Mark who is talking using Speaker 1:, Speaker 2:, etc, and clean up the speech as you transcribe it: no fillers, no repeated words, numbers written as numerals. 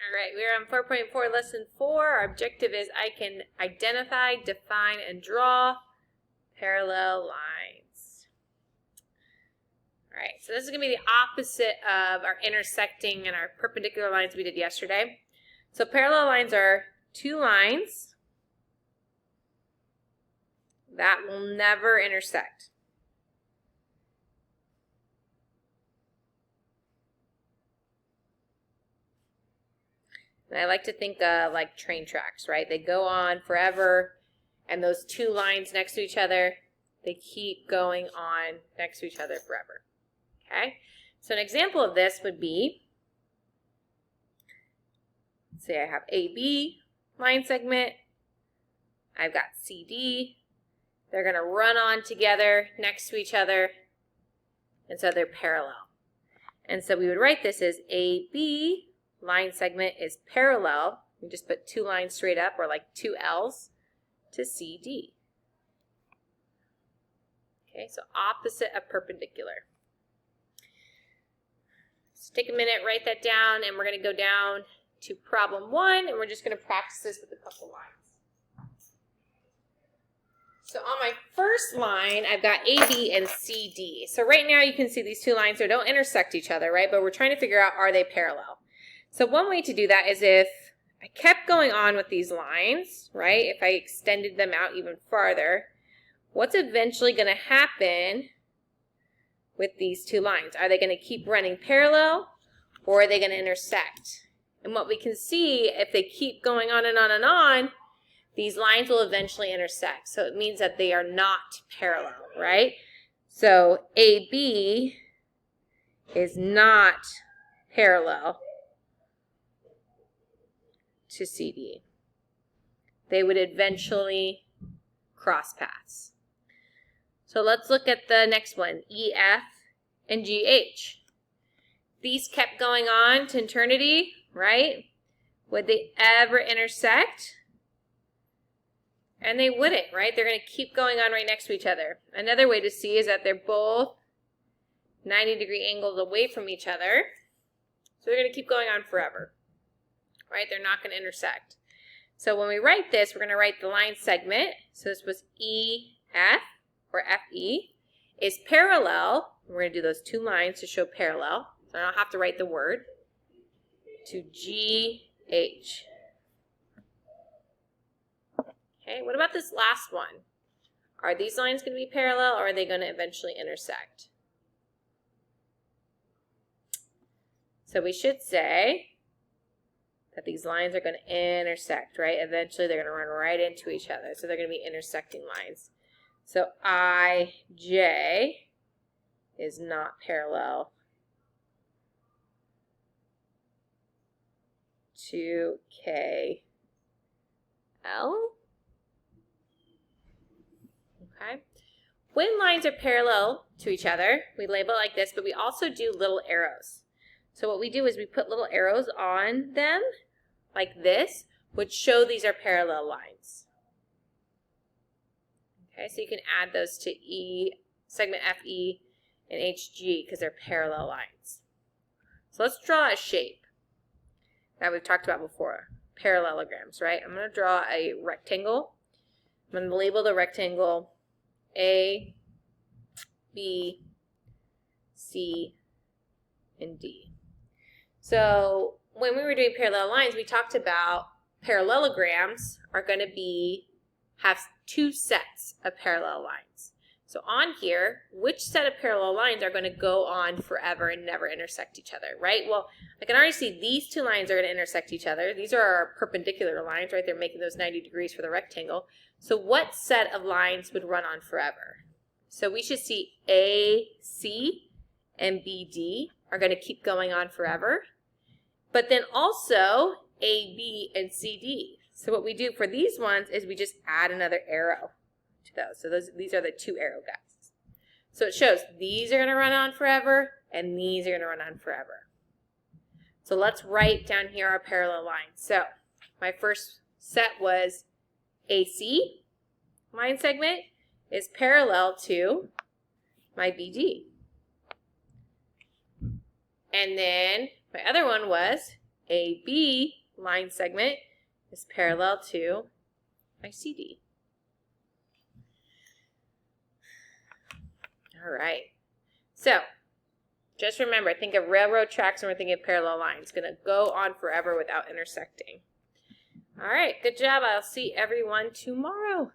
Speaker 1: All right, we're on 4.4, lesson 4. Our objective is I can identify, define, and draw parallel lines. All right, so this is going to be the opposite of our intersecting and our perpendicular lines we did yesterday. So parallel lines are two lines that will never intersect. And I like to think like train tracks, right? They go on forever, and those two lines next to each other, they keep going on next to each other forever. Okay? So an example of this would be, say I have AB line segment, I've got CD, they're going to run on together next to each other, and so they're parallel. And so we would write this as AB line segment is parallel. We just put two lines straight up, or like two L's, to CD. Okay, so opposite of perpendicular. So take a minute, write that down, and we're going to go down to problem 1, and we're just going to practice this with a couple lines. So on my first line, I've got AB and CD. So right now you can see these two lines, they don't intersect each other, right? But we're trying to figure out, are they parallel? So one way to do that is if I kept going on with these lines, right? If I extended them out even farther, what's eventually going to happen with these two lines? Are they going to keep running parallel, or are they going to intersect? And what we can see, if they keep going on and on and on, these lines will eventually intersect. So it means that they are not parallel, right? So AB is not parallel to CD. They would eventually cross paths. So let's look at the next one, EF and GH. These kept going on to eternity, right? Would they ever intersect? And they wouldn't, right? They're going to keep going on right next to each other. Another way to see is that they're both 90-degree angles away from each other. So they're going to keep going on forever, right? They're not going to intersect. So when we write this, we're going to write the line segment. So this was EF, or FE, is parallel. We're going to do those two lines to show parallel. So I don't have to write the word. To GH. Okay, what about this last one? Are these lines going to be parallel, or are they going to eventually intersect? So we should say that these lines are going to intersect, right? Eventually they're going to run right into each other. So they're going to be intersecting lines. So IJ is not parallel to KL. Okay. When lines are parallel to each other, we label it like this, but we also do little arrows. So what we do is we put little arrows on them, like this, which show these are parallel lines. Okay, so you can add those to segment FE and HG because they're parallel lines. So let's draw a shape that we've talked about before, parallelograms, right? I'm going to draw a rectangle. I'm going to label the rectangle A, B, C, and D. So when we were doing parallel lines, we talked about parallelograms are going to have two sets of parallel lines. So on here, which set of parallel lines are going to go on forever and never intersect each other, right? Well, I can already see these two lines are going to intersect each other. These are our perpendicular lines, right? They're making those 90 degrees for the rectangle. So what set of lines would run on forever? So we should see AC and BD are going to keep going on forever. But then also AB and CD. So what we do for these ones is we just add another arrow to those. So these are the two arrow guys. So it shows these are going to run on forever and these are going to run on forever. So let's write down here our parallel lines. So my first set was AC line segment is parallel to my BD. And then my other one was AB line segment is parallel to my CD. All right. So, just remember, think of railroad tracks when we're thinking of parallel lines. It's going to go on forever without intersecting. All right, good job. I'll see everyone tomorrow.